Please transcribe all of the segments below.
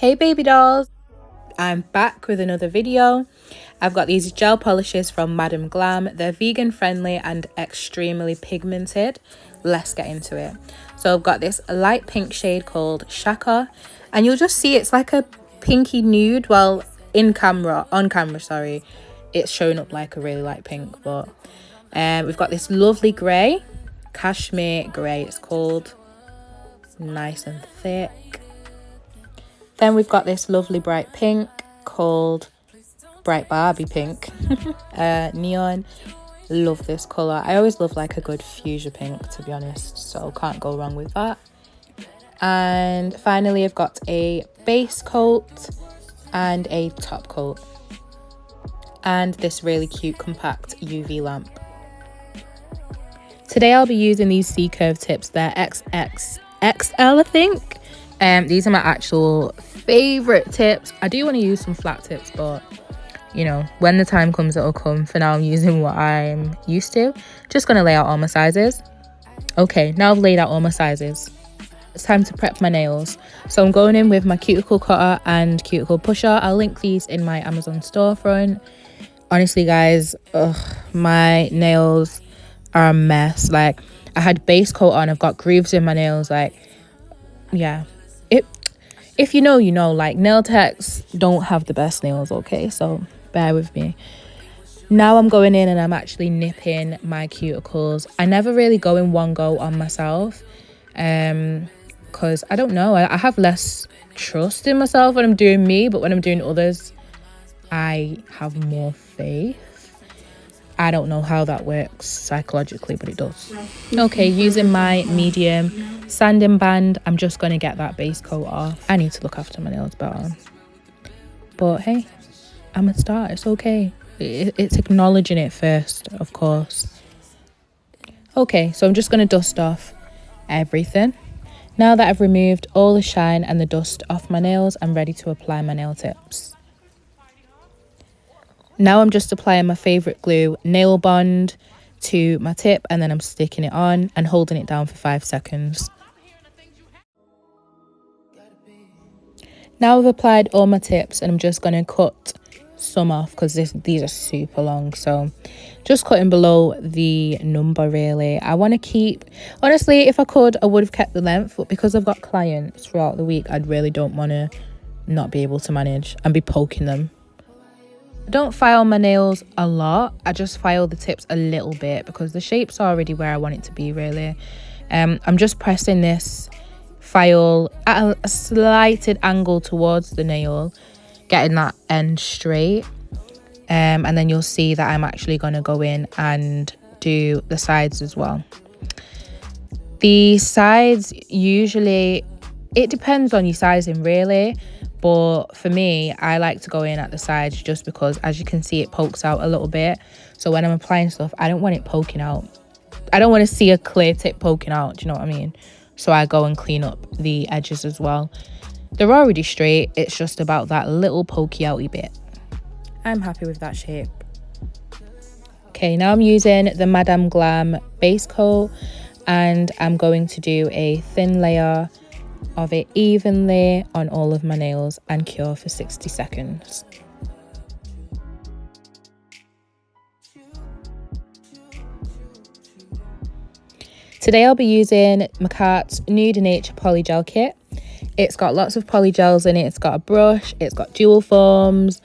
Hey baby dolls, I'm back with another video. I've got these gel polishes from Madame Glam. They're vegan friendly and extremely pigmented. Let's get into it. So I've got this light pink shade called Shaka, and you'll just see it's like a pinky nude. Well, on camera, sorry, it's showing up like a really light pink, but we've got this lovely grey, cashmere grey, it's called, nice and thick. Then we've got this lovely bright pink called Bright Barbie Pink. Neon. Love this colour. I always love like a good fuchsia pink, to be honest, so can't go wrong with that. And finally I've got a base coat and a top coat. And this really cute compact UV lamp. Today I'll be using these C-curve tips. They're XXXL, I think. These are my actual favourite tips. I do want to use some flat tips, but you know, when the time comes, it'll come. For now, I'm using what I'm used to. Just going to lay out all my sizes. Okay, now I've laid out all my sizes. It's time to prep my nails. So I'm going in with my cuticle cutter and cuticle pusher. I'll link these in my Amazon storefront. Honestly, guys, my nails are a mess. Like, I had base coat on. I've got grooves in my nails. Like, yeah. If you know, you know. Like, nail techs don't have the best nails, okay? So bear with me. Now I'm going in and I'm actually nipping my cuticles. I never really go in one go on myself, because I don't know, I have less trust in myself when I'm doing me, but when I'm doing others, I have more faith. I don't know how that works psychologically, but it does. Okay, using my medium sanding band, I'm just going to get that base coat off. I need to look after my nails better. But hey, I'm a start. It's okay. It's acknowledging it first, of course. Okay, so I'm just going to dust off everything. Now that I've removed all the shine and the dust off my nails, I'm ready to apply my nail tips. Now I'm just applying my favourite glue, Nail Bond, to my tip, and then I'm sticking it on and holding it down for 5 seconds. Now I've applied all my tips and I'm just going to cut some off because these are super long. So just cutting below the number really. I want to keep, honestly, if I could, I would have kept the length, but because I've got clients throughout the week, I really don't want to not be able to manage and be poking them. I don't file my nails a lot. I just file the tips a little bit because the shape's already where I want it to be really. I'm just pressing this file at a slighted angle towards the nail, getting that end straight. And then you'll see that I'm actually going to go in and do the sides as well. The sides usually, it depends on your sizing really. But for me, I like to go in at the sides just because, as you can see, it pokes out a little bit. So when I'm applying stuff, I don't want it poking out. I don't want to see a clear tip poking out. Do you know what I mean? So I go and clean up the edges as well. They're already straight. It's just about that little pokey outy bit. I'm happy with that shape. Okay, now I'm using the Madame Glam base coat. And I'm going to do a thin layer of it evenly on all of my nails and cure for 60 seconds. Today I'll be using MAKARTT's Nude Nature Polygel kit. It's got lots of polygels in it. It's got a brush, it's got dual forms,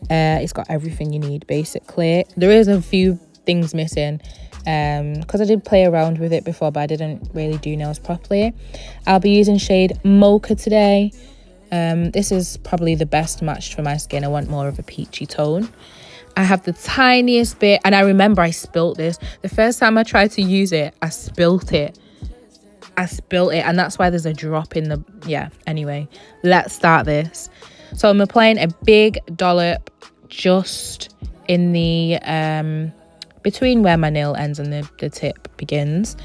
it's got everything you need basically. There is a few things missing because I did play around with it before, but I didn't really do nails properly. I'll be using shade Mocha today. This is probably the best match for my skin. I want more of a peachy tone. I have the tiniest bit, and I remember I spilt this. The first time I tried to use it, I spilt it, and that's why there's a drop in the, yeah, anyway, let's start this. So I'm applying a big dollop just in the, between where my nail ends and the tip begins.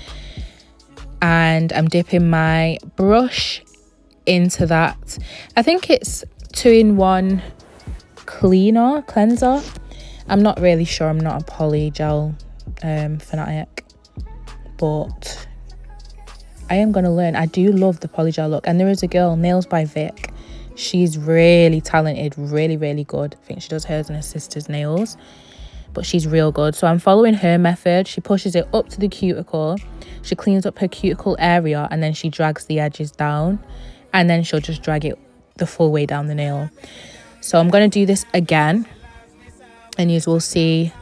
And I'm dipping my brush into that. I think it's 2-in-1 cleanser. I'm not really sure. I'm not a polygel fanatic, but I am going to learn. I do love the polygel look. And there is a girl, Nails by Vic. She's really talented, really, really good. I think she does hers and her sister's nails, but she's real good. So I'm following her method. She pushes it up to the cuticle, she cleans up her cuticle area, and then she drags the edges down, and then she'll just drag it the full way down the nail. So I'm going to do this again, and you will see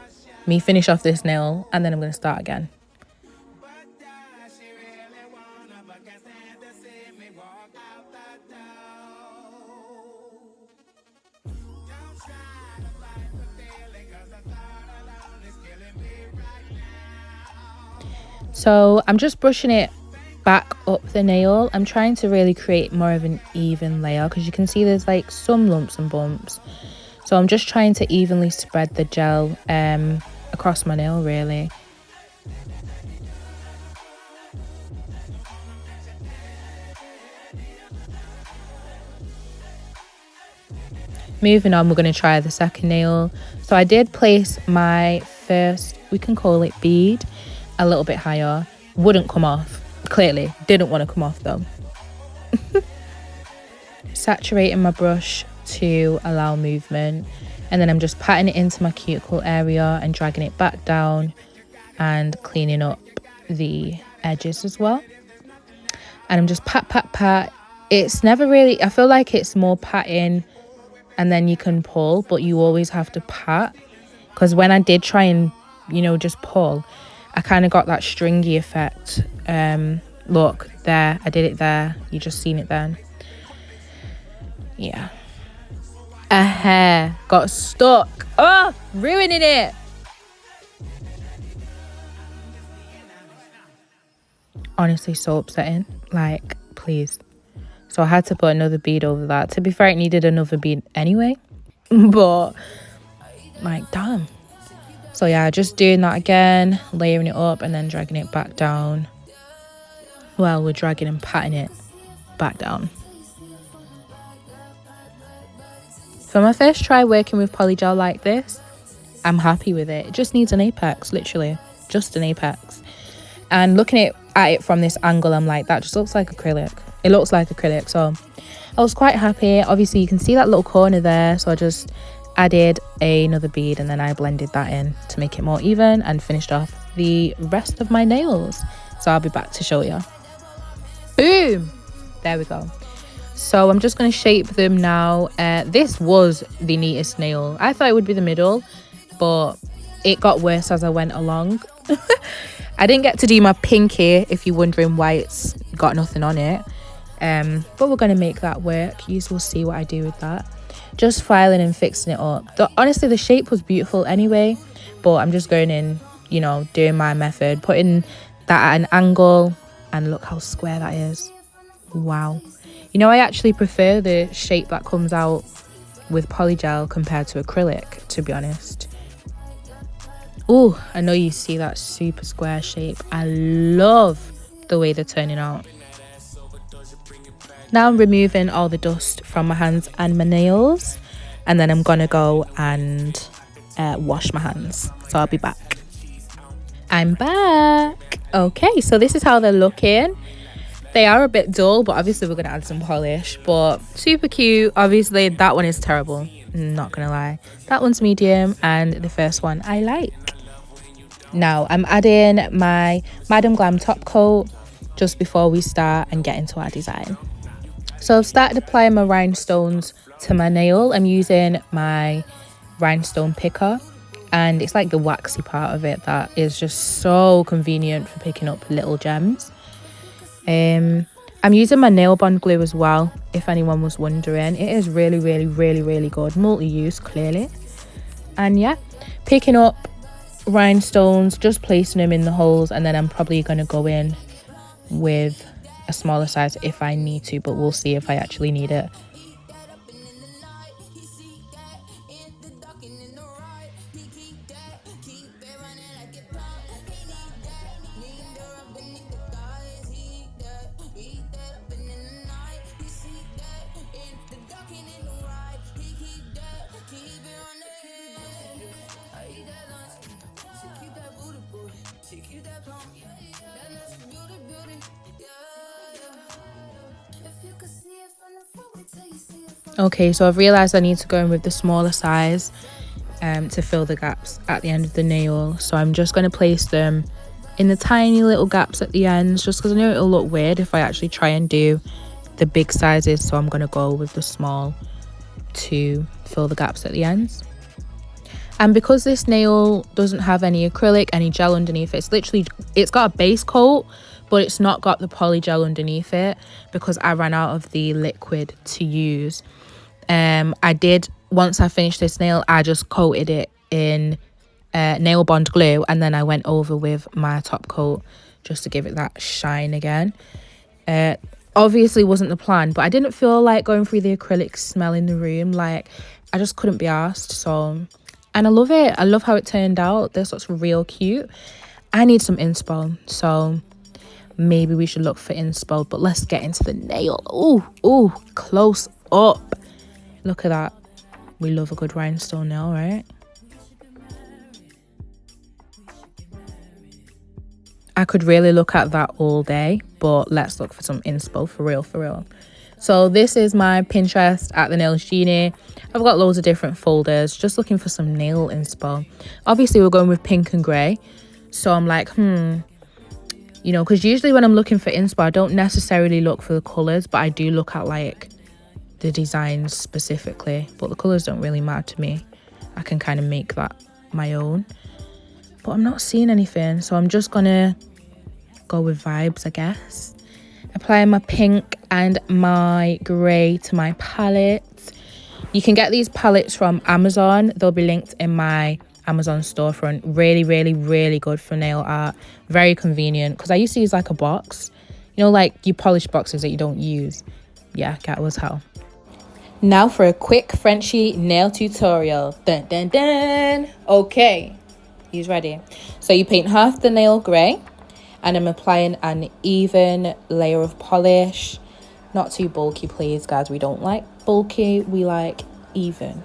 me finish off this nail, and then I'm going to start again. So I'm just brushing it back up the nail. I'm trying to really create more of an even layer, because you can see there's like some lumps and bumps. So I'm just trying to evenly spread the gel across my nail, really. Moving on, we're going to try the second nail. So I did place my first, we can call it bead, a little bit higher. Wouldn't come off, clearly didn't want to come off though. Saturating my brush to allow movement, and then I'm just patting it into my cuticle area and dragging it back down and cleaning up the edges as well. And I'm just pat. It's never really, I feel like it's more patting and then you can pull, but you always have to pat, because when I did try and, you know, just pull, I kind of got that stringy effect. Look there, I did it there, you just seen it then. Yeah, a hair got stuck. Oh, ruining it. Honestly, so upsetting, like, please. So I had to put another bead over that. To be fair, it needed another bead anyway, but like, damn. So yeah, just doing that again, layering it up and then dragging it back down. Well, we're dragging and patting it back down. For my first try working with polygel like this, I'm happy with it. It just needs an apex, literally, just an apex. And looking at it from this angle, I'm like, that just looks like acrylic. It looks like acrylic, so I was quite happy. Obviously, you can see that little corner there, so I just added another bead and then I blended that in to make it more even and finished off the rest of my nails. So I'll be back to show you. Boom! There we go. So I'm just going to shape them now. This was the neatest nail. I thought it would be the middle, but it got worse as I went along. I didn't get to do my pinky, if you're wondering why it's got nothing on it. But we're going to make that work. You will see what I do with that. Just filing and fixing it up. Honestly, the shape was beautiful anyway, but I'm just going in, you know, doing my method, putting that at an angle, and look how square that is. Wow. You know, I actually prefer the shape that comes out with polygel compared to acrylic, to be honest. Oh, I know you see that super square shape. I love the way they're turning out. Now I'm removing all the dust from my hands and my nails, and then I'm gonna go and wash my hands. So I'll be back. I'm back. Okay, so this is how they're looking. They are a bit dull, but obviously we're gonna add some polish, but super cute. Obviously that one is terrible, not gonna lie. That one's medium, and the first one I like. Now I'm adding my Madam Glam top coat just before we start and get into our design. So I've started applying my rhinestones to my nail. I'm using my rhinestone picker, and it's like the waxy part of it that is just so convenient for picking up little gems. I'm using my nail bond glue as well, if anyone was wondering. It is really, really, really, really good. Multi-use, clearly. And yeah, picking up rhinestones, just placing them in the holes, and then I'm probably going to go in with a smaller size if I need to, but we'll see if I actually need it. Okay, so I've realised I need to go in with the smaller size to fill the gaps at the end of the nail. So I'm just going to place them in the tiny little gaps at the ends, just because I know it'll look weird if I actually try and do the big sizes. So I'm going to go with the small to fill the gaps at the ends. And because this nail doesn't have any acrylic, any gel underneath it, it's got a base coat, but it's not got the polygel underneath it because I ran out of the liquid to use. Once I finished this nail, I just coated it in nail bond glue, and then I went over with my top coat just to give it that shine again. Obviously wasn't the plan, but I didn't feel like going through the acrylic smell in the room. Like, I just couldn't be arsed. So, and I love it. I love how it turned out. This looks real cute. I need some inspo, so maybe we should look for inspo. But let's get into the nail. Ooh, close up. Look at that. We love a good rhinestone nail, right? I could really look at that all day, but let's look for some inspo for real. So this is my Pinterest at the Nails Genie. I've got loads of different folders, just looking for some nail inspo. Obviously we're going with pink and grey, so I'm like, you know, because usually when I'm looking for inspo, I don't necessarily look for the colours, but I do look at like the designs specifically, but the colours don't really matter to me. I can kind of make that my own, but I'm not seeing anything, so I'm just gonna go with vibes, I guess. Applying my pink and my grey to my palette. You can get these palettes from Amazon. They'll be linked in my Amazon storefront. Really good for nail art. Very convenient, because I used to use like a box, you know, like you polish boxes that you don't use. Yeah, that was hell. Now for a quick Frenchy nail tutorial. Dun dun dun. Okay, he's ready. So you paint half the nail grey, and I'm applying an even layer of polish. Not too bulky, please, guys. We don't like bulky, we like even.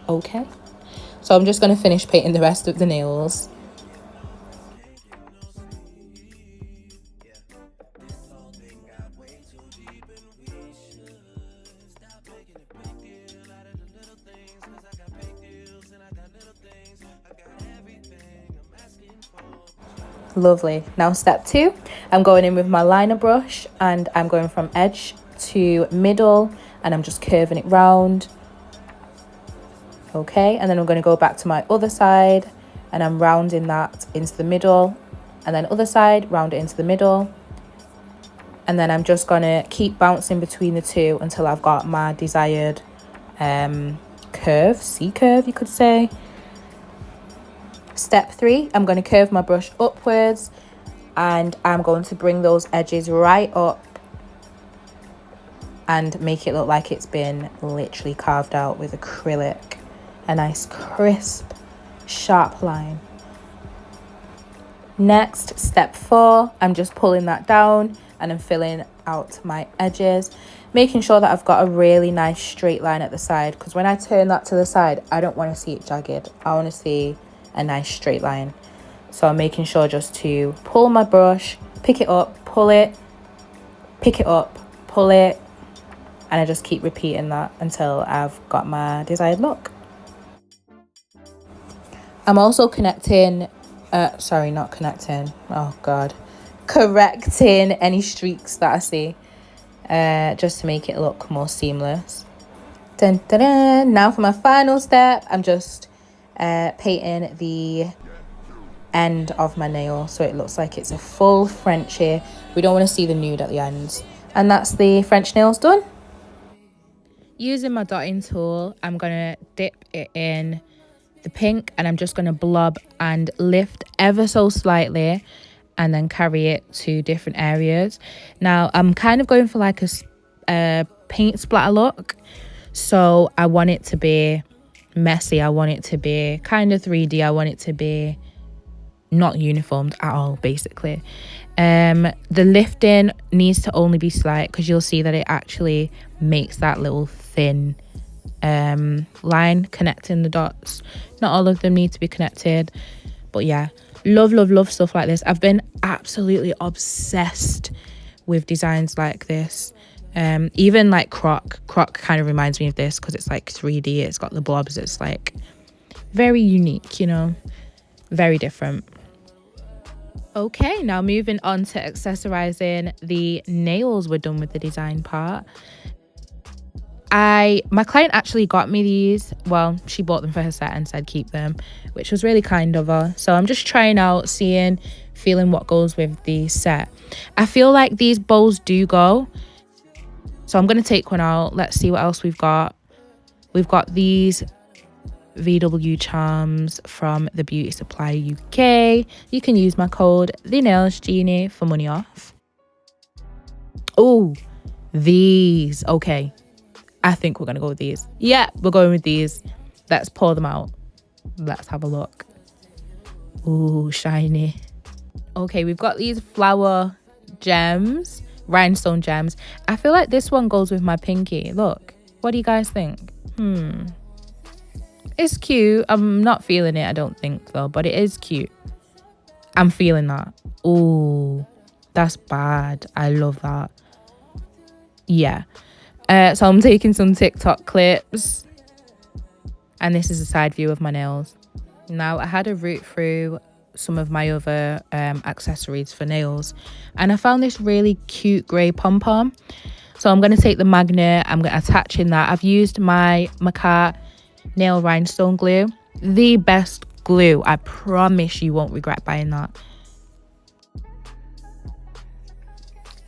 Okay, so I'm just going to finish painting the rest of the nails. Lovely. Now step 2, I'm going in with my liner brush, and I'm going from edge to middle, and I'm just curving it round. Okay, and then I'm going to go back to my other side, and I'm rounding that into the middle, and then other side, round it into the middle, and then I'm just going to keep bouncing between the two until I've got my desired curve, C-curve you could say. Step 3, I'm going to curve my brush upwards, and I'm going to bring those edges right up and make it look like it's been literally carved out with acrylic. A nice crisp, sharp line. Next, step 4, I'm just pulling that down and I'm filling out my edges, making sure that I've got a really nice straight line at the side, because when I turn that to the side, I don't want to see it jagged. I want to see a nice straight line. So I'm making sure just to pull my brush, pick it up, pull it, pick it up, pull it, and I just keep repeating that until I've got my desired look. I'm also correcting any streaks that I see, just to make it look more seamless. Dun, dun, dun. Now for my final step, I'm just painting the end of my nail so it looks like it's a full Frenchie. We don't want to see the nude at the end. And that's the French nails done. Using my dotting tool, I'm going to dip it in the pink, and I'm just going to blob and lift ever so slightly and then carry it to different areas. Now I'm kind of going for like a paint splatter look, so I want it to be messy, I want it to be kind of 3D, I want it to be not uniformed at all, basically. The lifting needs to only be slight, because you'll see that it actually makes that little thin line connecting the dots. Not all of them need to be connected, but yeah, love stuff like this. I've been absolutely obsessed with designs like this. Even like Croc kind of reminds me of this because it's like 3D. It's got the blobs. It's like very unique, you know, very different. Okay, now moving on to accessorizing the nails. We're done with the design part. My client actually got me these. Well, she bought them for her set and said keep them, which was really kind of her. So I'm just trying out, feeling what goes with the set. I feel like these bows do go, so I'm going to take one out. Let's see what else we've got. We've got these VW charms from the Beauty Supply UK. You can use my code TheNailsGenie for money off. Oh, these. Okay, I think we're gonna go with these. Yeah, we're going with these. Let's pour them out. Let's have a look. Ooh, shiny. Okay, we've got these flower gems, rhinestone gems. I feel like this one goes with my pinky. Look, what do you guys think? It's cute. I'm not feeling it, I don't think, though, but it is cute. I'm feeling that. Ooh, that's bad. I love that. Yeah. So I'm taking some TikTok clips, and this is a side view of my nails. Now, I had a root through some of my other accessories for nails, and I found this really cute grey pom-pom. So I'm going to take the magnet. I'm going to attach in that. I've used my MAKARTT nail rhinestone glue. The best glue. I promise you won't regret buying that.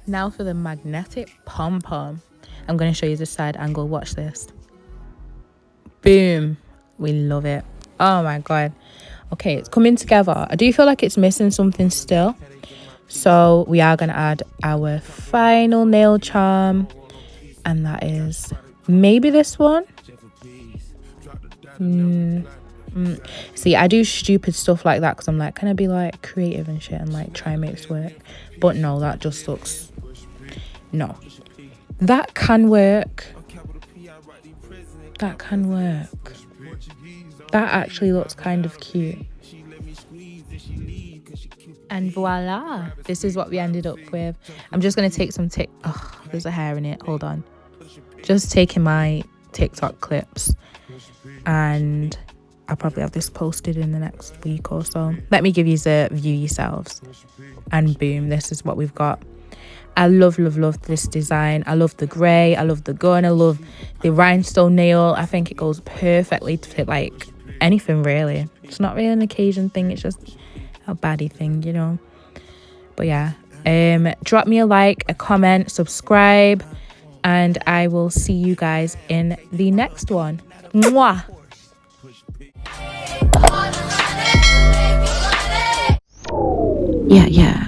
Now for the magnetic pom-pom. I'm going to show you the side angle. Watch this. Boom. We love it. Oh my god. Okay, it's coming together. I do feel like it's missing something still. So we are going to add our final nail charm. And that is maybe this one. See, I do stupid stuff like that because I'm like, can I be like creative and shit and like try and make this work? But no, that just looks... No. That can work. That can work. That actually looks kind of cute. And voila, this is what we ended up with. I'm just going to take some oh, there's a hair in it. Hold on. Just taking my TikTok clips, and I'll probably have this posted in the next week or so. Let me give you the view yourselves. And boom, this is what we've got. I love this design. I love the grey. I love the gun. I love the rhinestone nail. I think it goes perfectly to fit like anything, really. It's not really an occasion thing. It's just a baddie thing, you know. But yeah, drop me a like, a comment, subscribe, and I will see you guys in the next one. Mwah! Yeah.